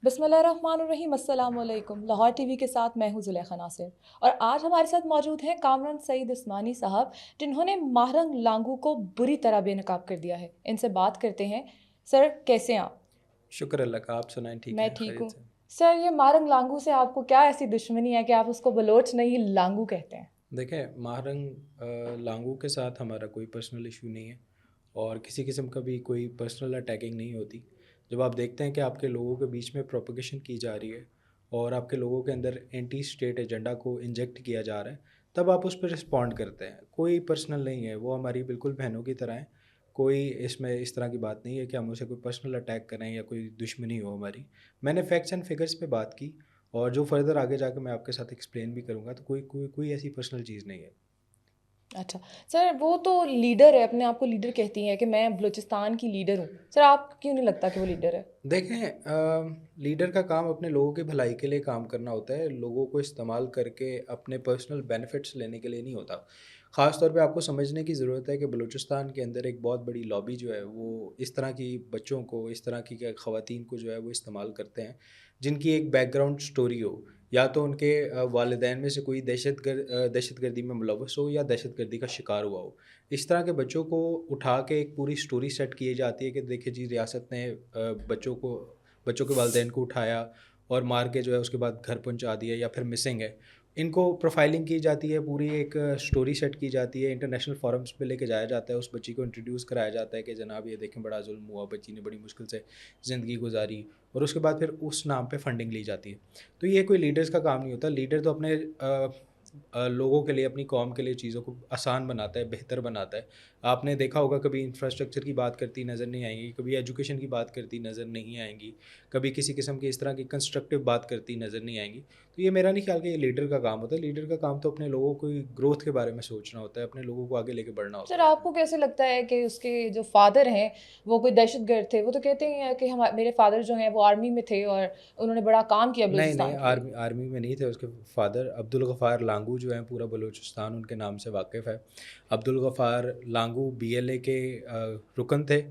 بسم اللہ الرحمن الرحیم، السلام علیکم۔ لاہور ٹی وی کے ساتھ میں ہوں زلیخا ناصر، اور آج ہمارے ساتھ موجود ہیں کامران سعید عثمانی صاحب، جنہوں نے ماہرنگ لانگو کو بری طرح بے نقاب کر دیا ہے۔ ان سے بات کرتے ہیں۔ سر کیسے ہیں آپ؟ شکر اللہ کا، آپ سنائیں ٹھیک میں ہے؟ ٹھیک ہوں۔ خیریت سے؟ سر یہ ماہرنگ لانگو سے آپ کو کیا ایسی دشمنی ہے کہ آپ اس کو بلوچ نہیں لانگو کہتے ہیں؟ دیکھیں، ماہرنگ لانگو کے ساتھ ہمارا کوئی پرسنل ایشو نہیں ہے، اور کسی قسم کا بھی کوئی پرسنل اٹیکنگ نہیں ہوتی۔ جب آپ دیکھتے ہیں کہ آپ کے لوگوں کے بیچ میں پروپیگیشن کی جا رہی ہے اور آپ کے لوگوں کے اندر اینٹی اسٹیٹ ایجنڈا کو انجیکٹ کیا جا رہا ہے، تب آپ اس پہ رسپونڈ کرتے ہیں۔ کوئی پرسنل نہیں ہے، وہ ہماری بالکل بہنوں کی طرح ہیں۔ کوئی اس میں اس طرح کی بات نہیں ہے کہ ہم اسے کوئی پرسنل اٹیک کریں یا کوئی دشمنی ہو ہماری۔ میں نے فیکٹس اینڈ فگرس پہ بات کی، اور جو فردر آگے جا کے میں آپ کے ساتھ ایکسپلین بھی کروں گا، تو کوئی ایسی پرسنل چیز نہیں ہے۔ اچھا سر، وہ تو لیڈر ہے، اپنے آپ کو لیڈر کہتی ہیں کہ میں بلوچستان کی لیڈر ہوں۔ سر آپ کیوں نہیں لگتا کہ وہ لیڈر ہے؟ دیکھیں، لیڈر کا کام اپنے لوگوں کی بھلائی کے لیے کام کرنا ہوتا ہے، لوگوں کو استعمال کر کے اپنے پرسنل بینیفٹس لینے کے لیے نہیں ہوتا۔ خاص طور پہ آپ کو سمجھنے کی ضرورت ہے کہ بلوچستان کے اندر ایک بہت بڑی لابی جو ہے وہ اس طرح کی بچوں کو، اس طرح کی خواتین کو جو ہے وہ استعمال کرتے ہیں، جن کی ایک بیک گراؤنڈ سٹوری ہو، یا تو ان کے والدین میں سے کوئی دہشت گردی میں ملوث ہو یا دہشت گردی کا شکار ہوا ہو۔ اس طرح کے بچوں کو اٹھا کے ایک پوری سٹوری سیٹ کی جاتی ہے کہ دیکھیں جی، ریاست نے بچوں کے والدین کو اٹھایا اور مار کے جو ہے اس کے بعد گھر پہنچا دیا یا پھر مسنگ ہے۔ ان کو پروفائلنگ کی جاتی ہے، پوری ایک سٹوری سیٹ کی جاتی ہے، انٹرنیشنل فورمز پہ لے کے جایا جاتا ہے، اس بچی کو انٹروڈیوس کرایا جاتا ہے کہ جناب یہ دیکھیں بڑا ظلم ہوا، بچی نے بڑی مشکل سے زندگی گزاری، اور اس کے بعد پھر اس نام پہ فنڈنگ لی جاتی ہے۔ تو یہ کوئی لیڈرز کا کام نہیں ہوتا۔ لیڈر تو اپنے لوگوں کے لیے، اپنی قوم کے لیے چیزوں کو آسان بناتا ہے، بہتر بناتا ہے۔ آپ نے دیکھا ہوگا کبھی انفراسٹرکچر کی بات کرتی نظر نہیں آئیں گی، کبھی ایجوکیشن کی بات کرتی نظر نہیں آئیں گی، کبھی کسی قسم کی اس طرح کی کنسٹرکٹیو بات کرتی نظر نہیں آئیں گی۔ تو یہ میرا نہیں خیال کہ یہ لیڈر کا کام ہوتا ہے۔ لیڈر کا کام تو اپنے لوگوں کو گروتھ کے بارے میں سوچنا ہوتا ہے، اپنے لوگوں کو آگے لے کے بڑھنا ہوتا سر ہے اس آپ میں۔ کو کیسے لگتا ہے کہ اس کے جو فادر ہیں وہ کوئی دہشت گرد تھے؟ وہ تو کہتے ہیں کہ میرے فادر جو ہیں وہ آرمی میں تھے اور انہوں نے بڑا کام کیا نہیں بلوچستان کے لیے۔ آرمی میں نہیں تھے اس کے فادر۔ عبدالغفار لانگو جو ہیں، پورا بلوچستان ان کے نام سے واقف ہے۔ عبدالغفار لانگو BLA کے رکن تھے،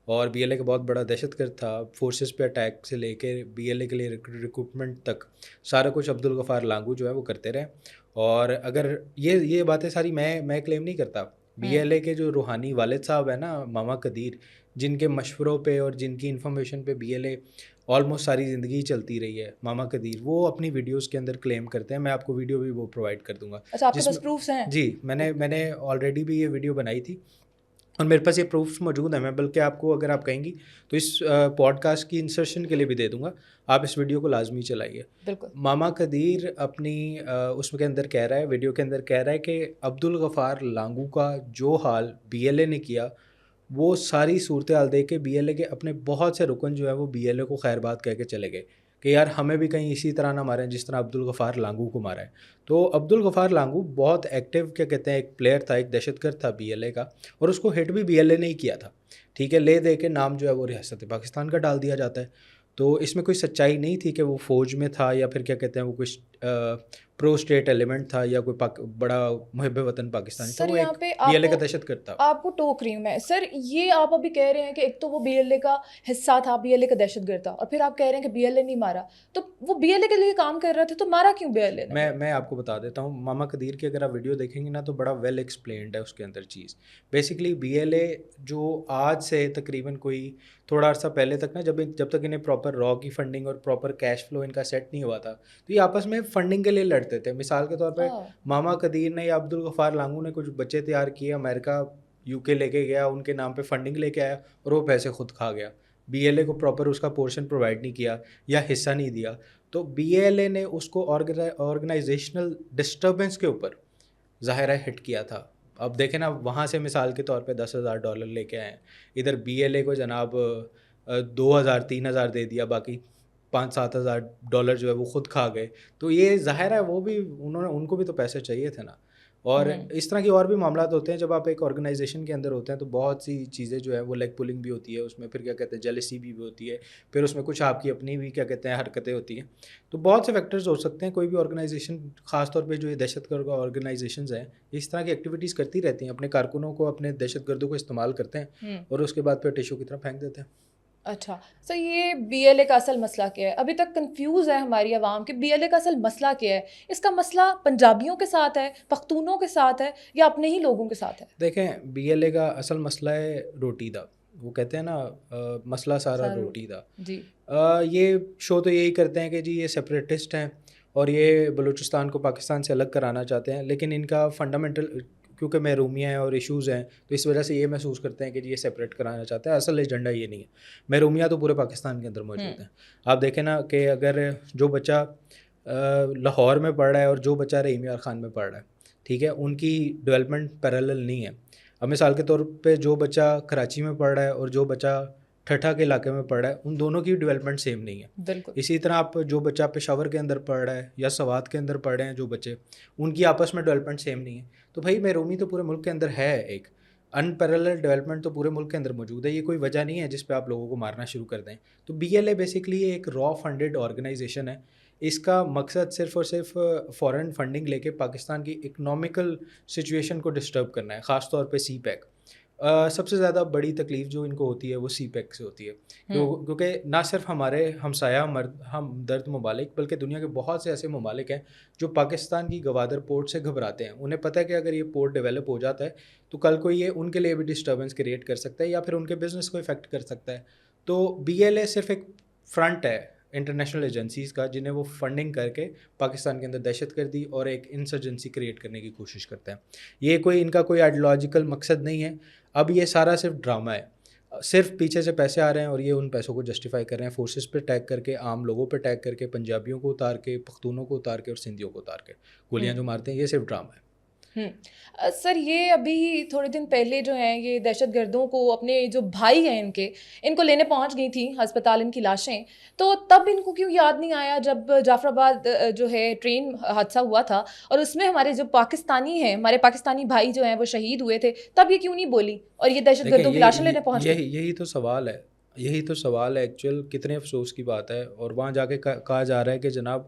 اور BLA کا بہت بڑا دہشت گرد تھا۔ فورسز پہ اٹیک سے لے کے BLA کے لیے ریکروٹمنٹ تک سارا کچھ عبدالغفار لانگو جو ہے وہ کرتے رہے۔ اور اگر یہ باتیں ساری میں کلیم نہیں کرتا، BLA کے جو روحانی والد صاحب ہیں نا، ماما قدیر، جن کے مشوروں پہ اور جن کی انفارمیشن پہ BLA آلموسٹ ساری زندگی چلتی رہی ہے، ماما قدیر، وہ اپنی ویڈیوز کے اندر کلیم کرتے ہیں۔ میں آپ کو ویڈیو بھی وہ پرووائڈ کر دوں گا اچھا، آپ کے جس پاس میں، پروفس ہیں؟ جی میں نے آلریڈی بھی یہ ویڈیو بنائی تھی، اور میرے پاس یہ پروفس موجود ہیں۔ میں بلکہ آپ کو، اگر آپ کہیں گی تو اس پوڈ کاسٹ کی انسرشن کے لیے بھی دے دوں گا، آپ اس ویڈیو کو لازمی چلائیے۔ بالکل۔ ماما قدیر اپنی اس کے اندر کہہ رہا ہے، ویڈیو کے اندر کہہ رہا ہے کہ عبدالغفار لانگو کا جو حال BLA نے کیا، وہ ساری صورتحال دیکھ کے BLA کے اپنے بہت سے رکن جو ہے وہ BLA کو خیر بات کہہ کے چلے گئے کہ یار ہمیں بھی کہیں اسی طرح نہ ماریں جس طرح عبدالغفار لانگو کو مارا ہے۔ تو عبدالغفار لانگو بہت ایکٹیو، کیا کہتے ہیں، ایک پلیئر تھا، ایک دہشت گرد تھا BLA کا، اور اس کو ہٹ بھی BLA نے ہی کیا تھا، ٹھیک ہے، لے دے کے نام جو ہے وہ ریاست پاکستان کا ڈال دیا جاتا ہے۔ تو اس میں کوئی سچائی نہیں تھی کہ وہ فوج میں تھا، یا پھر کیا کہتے ہیں وہ کچھ پرو اسٹیٹ ایلیمنٹ تھا، یا کوئی بڑا محب وطن پاکستانی تھا۔ سر وہ یہاں ایک پہ BLA کا دہشت گرد تھا۔ آپ کو ٹوک رہی ہوں میں سر، یہ آپ ابھی کہہ رہے ہیں کہ ایک تو وہ BLA کا حصہ تھا، BLA کا دہشت گرد تھا، اور پھر آپ کہہ رہے ہیں کہ BLA نہیں مارا، تو وہ BLA کے لیے کام کر رہا تھا، تو مارا کیوں BLA نے؟ میں آپ کو بتا دیتا ہوں، ماما قدیر کی اگر آپ ویڈیو دیکھیں گے نا تو بڑا ویل ایکسپلینڈ ہے اس کے اندر چیز۔ بیسکلی BLA جو آج سے تقریباً کوئی تھوڑا عرصہ پہلے تک نا، جب تک انہیں پراپر را کی فنڈنگ اور پراپر کیش فلو ان کا سیٹ نہیں ہوا تھا، تو یہ آپس میں فنڈنگ کے لیے لڑتے تھے۔ مثال کے طور پہ ماما قدیر نے یا عبدالغفار لانگو نے کچھ بچے تیار کیے، امریکہ UK لے کے گیا، ان کے نام پہ فنڈنگ لے کے آیا، اور وہ پیسے خود کھا گیا۔ BLA کو پراپر اس کا پورشن پرووائڈ نہیں کیا یا حصہ نہیں دیا، تو BLA نے اس کو آرگنائزیشنل ڈسٹربنس کے اوپر ظاہرہ ہٹ کیا تھا۔ اب دیکھیں نا، وہاں سے مثال کے طور پہ $10,000 لے کے آئے ہیں، ادھر BLA کو جناب 2,000 3,000 دے دیا، باقی $5,000 جو ہے وہ خود کھا گئے۔ تو یہ ظاہر ہے وہ بھی ان کو بھی تو پیسے چاہیے تھے نا۔ اور اس طرح کی اور بھی معاملات ہوتے ہیں جب آپ ایک آرگنائزیشن کے اندر ہوتے ہیں، تو بہت سی چیزیں جو ہے وہ لیگ پولنگ بھی ہوتی ہے اس میں، پھر کیا کہتے ہیں جیلسی بھی ہوتی ہے، پھر اس میں کچھ آپ کی اپنی بھی کیا کہتے ہیں حرکتیں ہوتی ہیں۔ تو بہت سے فیکٹرز ہو سکتے ہیں۔ کوئی بھی آرگنائزیشن، خاص طور پہ جو یہ دہشت گرد آرگنائزیشنز ہیں، اس طرح کی ایکٹیویٹیز کرتی رہتی ہیں، اپنے کارکنوں کو، اپنے دہشت گردوں کو استعمال کرتے ہیں، اور اس کے بعد پھر ٹیشو کی طرح پھینک دیتے ہیں۔ اچھا سر، یہ بی ایل اے کا اصل مسئلہ کیا ہے؟ ابھی تک کنفیوز ہے ہماری عوام کہ بی ایل اے کا اصل مسئلہ کیا ہے. اس کا مسئلہ پنجابیوں کے ساتھ ہے، پختونوں کے ساتھ ہے، یا اپنے ہی لوگوں کے ساتھ ہے؟ دیکھیں بی ایل اے کا اصل مسئلہ ہے روٹی دا. وہ کہتے ہیں نا مسئلہ سارا روٹی دا. جی. یہ شو تو یہی کرتے ہیں کہ جی یہ سپریٹسٹ ہیں اور یہ بلوچستان کو پاکستان سے الگ کرانا چاہتے ہیں، لیکن ان کا فنڈامنٹل کیونکہ محرومیاں ہیں اور ایشوز ہیں تو اس وجہ سے یہ محسوس کرتے ہیں کہ جی یہ سپریٹ کرانا چاہتے ہیں. اصل ایجنڈا یہ نہیں ہے. محرومیاں تو پورے پاکستان کے اندر موجود ہیں. آپ دیکھیں نا کہ اگر جو بچہ لاہور میں پڑھ رہا ہے اور جو بچہ رحیم یار خان میں پڑھ رہا ہے، ٹھیک ہے، ان کی ڈیولپمنٹ پیرالل نہیں ہے. اب مثال کے طور پہ جو بچہ کراچی میں پڑھ رہا ہے اور جو بچہ ٹھٹھا کے علاقے میں پڑھ رہا ہے، ان دونوں کی ڈیولپمنٹ سیم نہیں ہے. بالکل. اسی طرح آپ جو بچہ پشاور کے اندر پڑھ رہا ہے یا سوات کے اندر پڑھ رہے ہیں جو بچے، ان کی آپس میں ڈیولپمنٹ سیم نہیں ہے. تو بھائی محرومی تو پورے ملک کے اندر ہے. ایک ان پیرالل ڈیولپمنٹ تو پورے ملک کے اندر موجود ہے. یہ کوئی وجہ نہیں ہے جس پہ آپ لوگوں کو مارنا شروع کر دیں. تو بی ایل اے بیسکلی ایک را فنڈڈ آرگنائزیشن ہے. اس کا مقصد صرف اور صرف فارن فنڈنگ لے کے پاکستان کی اکنامیکل سچویشن کو ڈسٹرب کرنا ہے، خاص طور پہ سی پیک. سب سے زیادہ بڑی تکلیف جو ان کو ہوتی ہے وہ سی پیک سے ہوتی ہے، کیونکہ نہ صرف ہمارے ہمسایہ ہمدرد ممالک بلکہ دنیا کے بہت سے ایسے ممالک ہیں جو پاکستان کی گوادر پورٹ سے گھبراتے ہیں. انہیں پتہ ہے کہ اگر یہ پورٹ ڈیولپ ہو جاتا ہے تو کل کو یہ ان کے لیے بھی ڈسٹربنس کریٹ کر سکتا ہے یا پھر ان کے بزنس کو افیکٹ کر سکتا ہے. تو بی ایل اے صرف ایک فرنٹ ہے انٹرنیشنل ایجنسیز کا جنہیں وہ فنڈنگ کر کے پاکستان کے اندر دہشت گردی اور ایک انسرجنسی کریٹ کرنے کی کوشش کرتے ہیں. یہ کوئی ان کا کوئی آئیڈیالوجیکل مقصد نہیں ہے. اب یہ سارا صرف ڈرامہ ہے. صرف پیچھے سے پیسے آ رہے ہیں اور یہ ان پیسوں کو جسٹیفائی کر رہے ہیں فورسز پہ اٹیک کر کے، عام لوگوں پہ اٹیک کر کے، پنجابیوں کو اتار کے، پختونوں کو اتار کے اور سندھیوں کو اتار کے گولیاں جو مارتے ہیں. یہ صرف ڈرامہ ہے. سر یہ ابھی تھوڑے دن پہلے جو ہیں یہ دہشت گردوں کو اپنے جو بھائی ہیں ان کو لینے پہنچ گئی تھیں ہسپتال ان کی لاشیں، تو تب ان کو کیوں یاد نہیں آیا جب جعفر آباد جو ہے ٹرین حادثہ ہوا تھا اور اس میں ہمارے جو پاکستانی ہیں، ہمارے پاکستانی بھائی جو ہیں وہ شہید ہوئے تھے، تب یہ کیوں نہیں بولی اور یہ دہشت گردوں کی لاشیں لینے پہنچ گئی؟ یہی تو سوال ہے. ایکچوئل کتنے افسوس کی بات ہے. اور وہاں جا کے کہا جا رہا ہے کہ جناب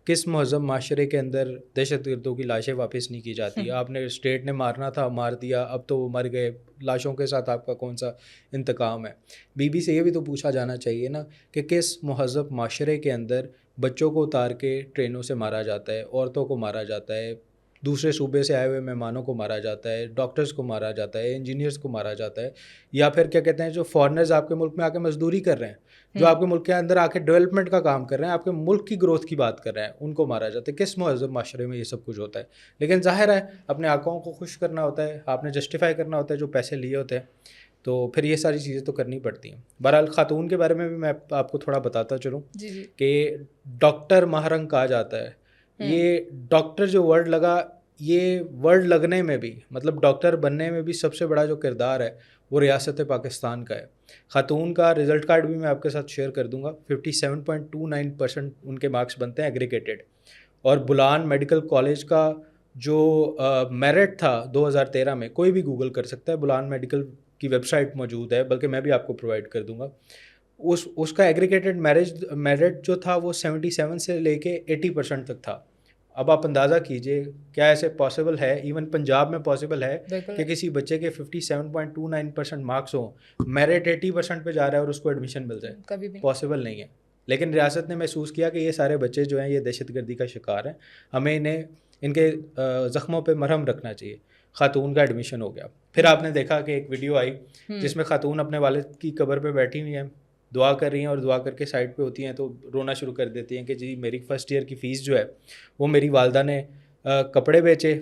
کس مہذب معاشرے کے اندر دہشت گردوں کی لاشیں واپس نہیں کی جاتی. آپ نے اسٹیٹ نے مارنا تھا مار دیا، اب تو وہ مر گئے، لاشوں کے ساتھ آپ کا کون سا انتقام ہے؟ بی بی سے یہ بھی تو پوچھا جانا چاہیے نا کہ کس مہذب معاشرے کے اندر بچوں کو اتار کے ٹرینوں سے مارا جاتا ہے، عورتوں کو مارا جاتا ہے، دوسرے صوبے سے آئے ہوئے مہمانوں کو مارا جاتا ہے، ڈاکٹرز کو مارا جاتا ہے، انجینئرز کو مارا جاتا ہے، یا پھر کیا کہتے ہیں جو فارنرز آپ کے ملک میں آ کے مزدوری کر رہے ہیں، جو آپ کے ملک کے اندر آ کے ڈیولپمنٹ کا کام کر رہے ہیں، آپ کے ملک کی گروتھ کی بات کر رہے ہیں، ان کو مارا جاتا ہے. کس مہذب معاشرے میں یہ سب کچھ ہوتا ہے؟ لیکن ظاہر ہے اپنے آقاؤں کو خوش کرنا ہوتا ہے، آپ نے جسٹیفائی کرنا ہوتا ہے جو پیسے لیے ہوتے ہیں، تو پھر یہ ساری چیزیں تو کرنی پڑتی ہیں. بہرحال خاتون کے بارے میں بھی میں آپ کو تھوڑا بتاتا چلوں کہ ڈاکٹر ماہرنگ کہا جاتا ہے. یہ ڈاکٹر جو ورڈ لگا، یہ ورڈ لگنے میں بھی مطلب ڈاکٹر بننے میں بھی سب سے بڑا جو کردار ہے وہ ریاست پاکستان کا ہے. خاتون کا رزلٹ کارڈ بھی میں آپ کے ساتھ شیئر کر دوں گا. 57.29% ان کے مارکس بنتے ہیں ایگریگیٹڈ. اور بلان میڈیکل کالج کا جو میرٹ تھا 2013 میں، کوئی بھی گوگل کر سکتا ہے، بلان میڈیکل کی ویب سائٹ موجود ہے، بلکہ میں بھی آپ کو پرووائڈ کر دوں گا. اس کا ایگریگیٹڈ میرٹ جو تھا وہ 77 سے لے کے 80% تک تھا. اب آپ اندازہ کیجئے کیا ایسے پاسبل ہے، ایون پنجاب میں پاسبل ہے کہ کسی بچے کے 57.29% مارکس ہوں، میرٹ 80% پہ جا رہا ہے اور اس کو ایڈمیشن مل جائے؟ پاسبل نہیں ہے. لیکن ریاست نے محسوس کیا کہ یہ سارے بچے جو ہیں یہ دہشت گردی کا شکار ہیں، ہمیں ان کے زخموں پہ مرہم رکھنا چاہیے. خاتون کا ایڈمیشن ہو گیا. پھر آپ نے دیکھا کہ ایک ویڈیو آئی جس میں خاتون اپنے والد کی قبر پہ بیٹھی ہوئی ہیں، دعا کر رہی ہیں، اور دعا کر کے سائڈ پہ ہوتی ہیں تو رونا شروع کر دیتی ہیں کہ جی میری فرسٹ ایئر کی فیس جو ہے وہ میری والدہ نے کپڑے بیچے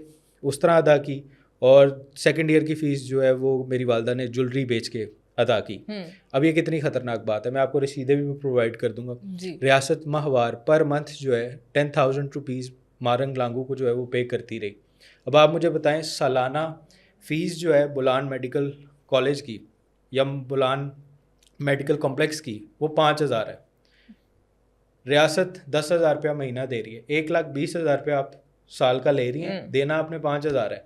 اس طرح ادا کی، اور سیکنڈ ایئر کی فیس جو ہے وہ میری والدہ نے جولری بیچ کے ادا کی. اب یہ کتنی خطرناک بات ہے. میں آپ کو رسیدیں بھی پرووائڈ کر دوں گا. ریاست ماہوار پر منتھ جو ہے 10,000 روپیز مارنگ لانگو کو جو ہے وہ پے کرتی رہی. اب آپ مجھے بتائیں سالانہ فیس جو ہے بلان میڈیکل کالج کی یا بلان میڈیکل کمپلیکس کی وہ 5,000 ہے. ریاست 10,000 روپیہ مہینہ دے رہی ہے. 1,20,000 روپیہ آپ سال کا لے رہی ہیں، دینا آپ نے 5,000 ہے.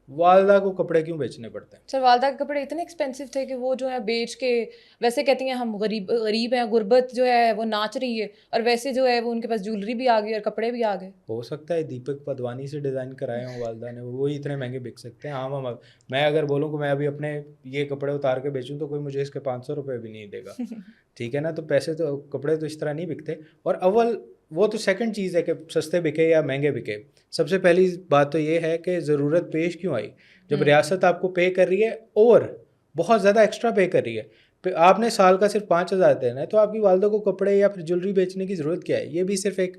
والدہ کو کپڑے کیوں بیچنے پڑتے ہیں؟ سر والدہ کے کپڑے اتنے ایکسپینسو تھے کہ وہ جو ہے بیچ کے، ویسے کہتی ہیں ہم غریب ہیں، غربت جو ہے وہ ناچ رہی ہے، اور ویسے جو ہے وہ ان کے پاس جولری بھی آ گئی اور کپڑے بھی آ گئے. ہو سکتا ہے دیپک پدوانی سے ڈیزائن کرائے ہوں والدہ نے، وہی اتنے مہنگے بک سکتے ہیں. ہاں میں اگر بولوں کہ میں ابھی اپنے یہ کپڑے اتار کے بیچوں تو کوئی مجھے اس کے 500 روپے بھی نہیں دے گا. ٹھیک ہے نا. تو پیسے تو کپڑے تو اس طرح نہیں بکتے. اور اول وہ تو سیکنڈ چیز ہے کہ سستے بکے یا مہنگے بکے. سب سے پہلی بات تو یہ ہے کہ ضرورت پیش کیوں آئی. جب ریاست آپ کو پے کر رہی ہے اور بہت زیادہ ایکسٹرا پے کر رہی ہے، آپ نے سال کا صرف 5,000 دینا ہے، تو آپ کی والدہ کو کپڑے یا پھر جولری بیچنے کی ضرورت کیا ہے؟ یہ بھی صرف ایک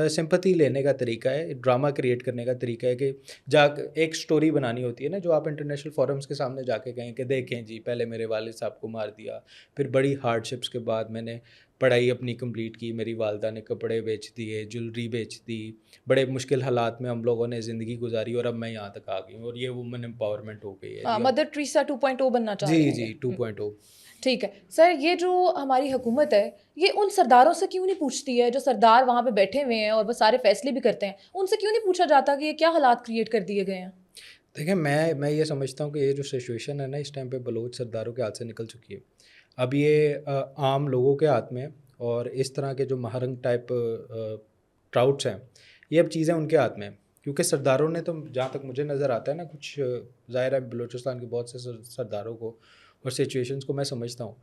سمپتی لینے کا طریقہ ہے، ڈرامہ کریٹ کرنے کا طریقہ ہے کہ ایک سٹوری بنانی ہوتی ہے نا، جو آپ انٹرنیشنل فورمز کے سامنے جا کے کہیں کہ دیکھیں جی پہلے میرے والد صاحب کو مار دیا، پھر بڑی ہارڈ شپس کے بعد میں نے پڑھائی اپنی کمپلیٹ کی، میری والدہ نے کپڑے بیچ دیے، جولری بیچ دی، بڑے مشکل حالات میں ہم لوگوں نے زندگی گزاری اور اب میں یہاں تک آ گئی ہوں اور یہ وومن امپاورمنٹ ہو گئی ہے. مدر ٹریسا 2.0 بننا چاہ رہی جی ہیں. جی 2.0. ٹھیک ہے سر، یہ جو ہماری حکومت ہے یہ ان سرداروں سے کیوں نہیں پوچھتی ہے جو سردار وہاں پہ بیٹھے ہوئے ہیں اور وہ سارے فیصلے بھی کرتے ہیں، ان سے کیوں نہیں پوچھا جاتا کہ یہ کیا حالات کریٹ کر دیے گئے ہیں؟ دیکھیں میں یہ سمجھتا ہوں کہ یہ جو سچویشن ہے نا اس ٹائم پہ بلوچ سرداروں کے ہاتھ سے نکل چکی ہے. اب یہ عام لوگوں کے ہاتھ میں، اور اس طرح کے جو مہرنگ ٹائپ ٹراؤٹس ہیں یہ اب چیزیں ان کے ہاتھ میں ہیں. کیونکہ سرداروں نے تو جہاں تک مجھے نظر آتا ہے نا، کچھ ظاہر ہے بلوچستان کے بہت سے سرداروں کو اور سچویشنس کو میں سمجھتا ہوں،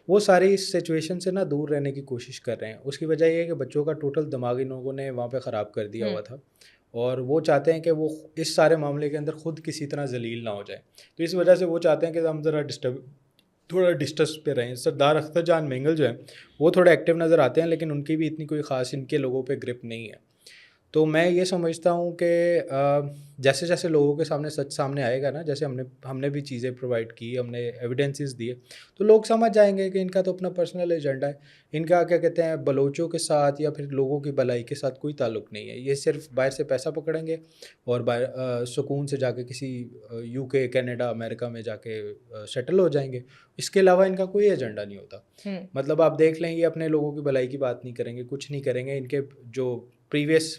وہ ساری اس سچویشن سے نا دور رہنے کی کوشش کر رہے ہیں. اس کی وجہ یہ ہے کہ بچوں کا ٹوٹل دماغ ان لوگوں نے وہاں پہ خراب کر دیا ہوا تھا، اور وہ چاہتے ہیں کہ وہ اس سارے معاملے کے اندر خود کسی طرح ذلیل نہ ہو جائے. تو اس وجہ سے وہ چاہتے ہیں کہ ہم ذرا تھوڑا ڈسٹنس پہ رہیں. سردار اختر جان مینگل جو ہیں وہ تھوڑے ایکٹیو نظر آتے ہیں، لیکن ان کی بھی اتنی کوئی خاص ان کے لوگوں پہ گرپ نہیں ہے. تو میں یہ سمجھتا ہوں کہ جیسے جیسے لوگوں کے سامنے سچ سامنے آئے گا نا، جیسے ہم نے بھی چیزیں پرووائڈ کی، ہم نے ایویڈنسز دیے، تو لوگ سمجھ جائیں گے کہ ان کا تو اپنا پرسنل ایجنڈا ہے. ان کا کیا کہتے ہیں بلوچوں کے ساتھ یا پھر لوگوں کی بھلائی کے ساتھ کوئی تعلق نہیں ہے. یہ صرف باہر سے پیسہ پکڑیں گے اور سکون سے جا کے کسی UK کینیڈا امریکہ میں جا کے سیٹل ہو جائیں گے. اس کے علاوہ ان کا کوئی ایجنڈا نہیں ہوتا. مطلب آپ دیکھ لیں یہ اپنے لوگوں کی بھلائی کی بات نہیں کریں گے، کچھ نہیں کریں گے. ان کے جو پریویس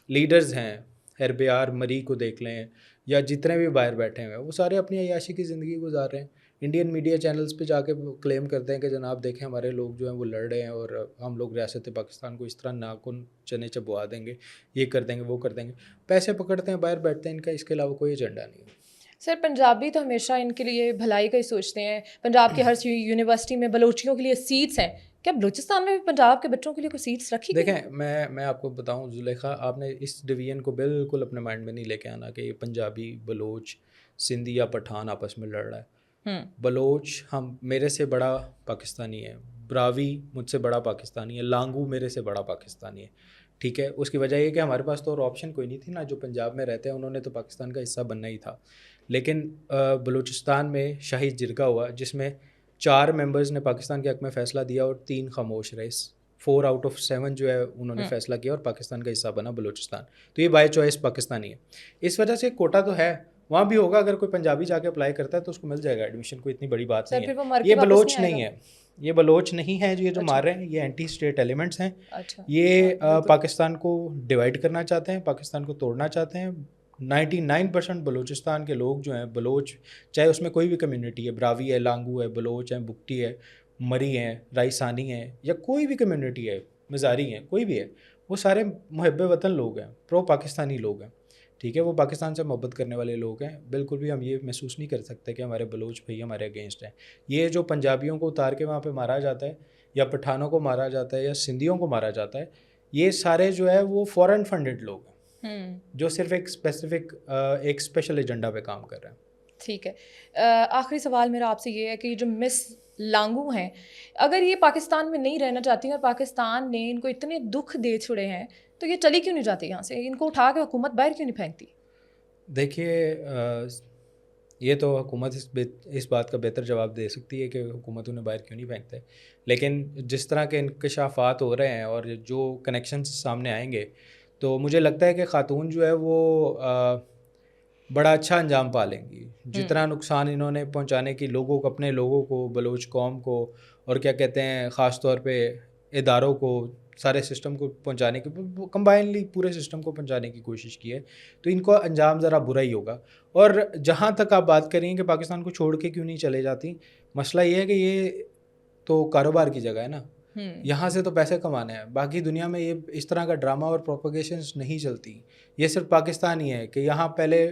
لیڈرز ہیں، اربیار مری کو دیکھ لیں یا جتنے بھی باہر بیٹھے ہوئے ہیں، وہ سارے اپنی عیاشی کی زندگی گزار رہے ہیں. انڈین میڈیا چینلز پہ جا کے کلیم کرتے ہیں کہ جناب دیکھیں ہمارے لوگ جو ہیں وہ لڑ رہے ہیں اور ہم لوگ ریاست پاکستان کو اس طرح ناخن چنے چبوا دیں گے، یہ کر دیں گے، وہ کر دیں گے. پیسے پکڑتے ہیں، باہر بیٹھتے ہیں، ان کا اس کے علاوہ کوئی ایجنڈا نہیں ہے. سر پنجابی تو ہمیشہ ان کے لیے بھلائی کا ہی سوچتے ہیں. پنجاب کی ہر یونیورسٹی میں بلوچیوں کے لیے سیٹس ہیں، کیا بلوچستان میں بھی پنجاب کے بچوں کے لیے کوئی سیٹس رکھی گئی؟ دیکھیں میں آپ کو بتاؤں زلیخا، آپ نے اس ڈویژن کو بالکل اپنے مائنڈ میں نہیں لے کے آنا کہ یہ پنجابی، بلوچ، سندھی یا پٹھان آپس میں لڑ رہا ہے. بلوچ میرے سے بڑا پاکستانی ہے، براوی مجھ سے بڑا پاکستانی ہے، لانگو میرے سے بڑا پاکستانی ہے. ٹھیک ہے. اس کی وجہ یہ کہ ہمارے پاس تو اور آپشن کوئی نہیں تھی نا. جو پنجاب میں رہتے ہیں انہوں نے تو پاکستان کا حصہ بننا ہی تھا. لیکن بلوچستان میں شاہی جرگہ ہوا جس میں 4 ممبرز نے پاکستان کے حق میں فیصلہ دیا اور 3 خاموش رہے. 4 آؤٹ آف 7 جو ہے انہوں نے فیصلہ کیا اور پاکستان کا حصہ بنا بلوچستان. تو یہ بائی چوائس پاکستانی ہے. اس وجہ سے کوٹا تو ہے وہاں بھی ہوگا. اگر کوئی پنجابی جا کے اپلائی کرتا ہے تو اس کو مل جائے گا ایڈمیشن، کوئی اتنی بڑی بات نہیں ہے. یہ بلوچ نہیں ہے، یہ بلوچ نہیں ہے یہ جو مار رہے ہیں، یہ اینٹی اسٹیٹ ایلیمنٹس ہیں. یہ پاکستان کو ڈیوائڈ کرنا چاہتے ہیں، پاکستان کو توڑنا چاہتے ہیں. 99% بلوچستان کے لوگ جو ہیں بلوچ، چاہے اس میں کوئی بھی کمیونٹی ہے، براوی ہے، لانگو ہے، بلوچ ہیں، بگٹی ہے، مری ہیں، رائسانی ہیں، یا کوئی بھی کمیونٹی ہے، مزاری ہیں، کوئی بھی ہے، وہ سارے محب وطن لوگ ہیں، پرو پاکستانی لوگ ہیں. ٹھیک ہے. وہ پاکستان سے محبت کرنے والے لوگ ہیں. بالکل بھی ہم یہ محسوس نہیں کر سکتے کہ ہمارے بلوچ بھائی ہمارے اگینسٹ ہیں. یہ جو پنجابیوں کو اتار کے وہاں پہ مارا جاتا ہے، یا پٹھانوں کو مارا جاتا ہے، یا سندھیوں کو مارا جاتا ہے، یہ سارے جو ہے وہ فورن فنڈڈ لوگ ہیں جو صرف ایک اسپیسیفک ایک اسپیشل ایجنڈا پہ کام کر رہے ہیں. ٹھیک ہے. آخری سوال میرا آپ سے یہ ہے کہ جو مس لانگو ہیں، اگر یہ پاکستان میں نہیں رہنا چاہتی ہیں اور پاکستان نے ان کو اتنے دکھ دے چھڑے ہیں تو یہ چلی کیوں نہیں جاتی یہاں سے؟ ان کو اٹھا کے حکومت باہر کیوں نہیں پھینکتی؟ دیکھیے یہ تو حکومت اس بات کا بہتر جواب دے سکتی ہے کہ حکومت انہیں باہر کیوں نہیں پھینکتے. لیکن جس طرح کے انکشافات ہو رہے ہیں اور جو کنیکشنز سامنے آئیں گے تو مجھے لگتا ہے کہ خاتون جو ہے وہ بڑا اچھا انجام پا لیں گی. جتنا نقصان انہوں نے پہنچانے کی لوگوں کو، اپنے لوگوں کو، بلوچ قوم کو، اور کیا کہتے ہیں خاص طور پہ اداروں کو، سارے سسٹم کو پہنچانے کی کمبائنلی پورے سسٹم کو پہنچانے کی کوشش کی ہے تو ان کو انجام ذرا برا ہی ہوگا. اور جہاں تک آپ بات کریں کہ پاکستان کو چھوڑ کے کیوں نہیں چلے جاتی, مسئلہ یہ ہے کہ یہ تو کاروبار کی جگہ ہے نا, یہاں سے تو پیسے کمانے ہیں. باقی دنیا میں یہ اس طرح کا ڈرامہ اور پروپیگیشنز نہیں چلتی. یہ صرف پاکستان ہی ہے کہ یہاں پہلے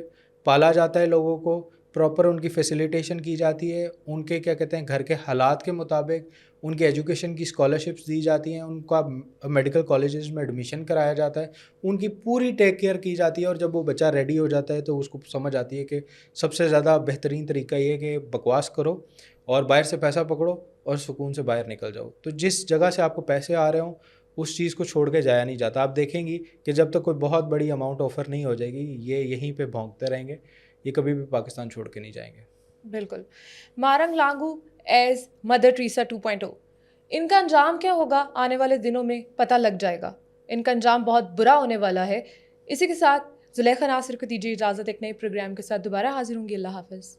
پالا جاتا ہے لوگوں کو, پراپر ان کی فیسیلیٹیشن کی جاتی ہے, ان کے کیا کہتے ہیں گھر کے حالات کے مطابق ان کے ایجوکیشن کی اسکالرشپس دی جاتی ہیں, ان کا میڈیکل کالجز میں ایڈمیشن کرایا جاتا ہے, ان کی پوری ٹیک کیئر کی جاتی ہے. اور جب وہ بچہ ریڈی ہو جاتا ہے تو اس کو سمجھ آتی ہے کہ سب سے زیادہ بہترین طریقہ یہ ہے کہ بکواس کرو اور باہر سے پیسہ پکڑو اور سکون سے باہر نکل جاؤ. تو جس جگہ سے آپ کو پیسے آ رہے ہوں اس چیز کو چھوڑ کے جایا نہیں جاتا. آپ دیکھیں گی کہ جب تک کوئی بہت بڑی اماؤنٹ آفر نہیں ہو جائے گی یہ یہیں پہ بھونکتے رہیں گے, یہ کبھی بھی پاکستان چھوڑ کے نہیں جائیں گے. بالکل. Morning Lango as mother Teresa 2.0, ان کا انجام کیا ہوگا آنے والے دنوں میں پتہ لگ جائے گا. ان کا انجام بہت برا ہونے والا ہے. اسی کے ساتھ زلیخا ناصر کو دیجیے اجازت, ایک نئے پروگرام کے ساتھ دوبارہ حاضر ہوں گی. اللہ حافظ.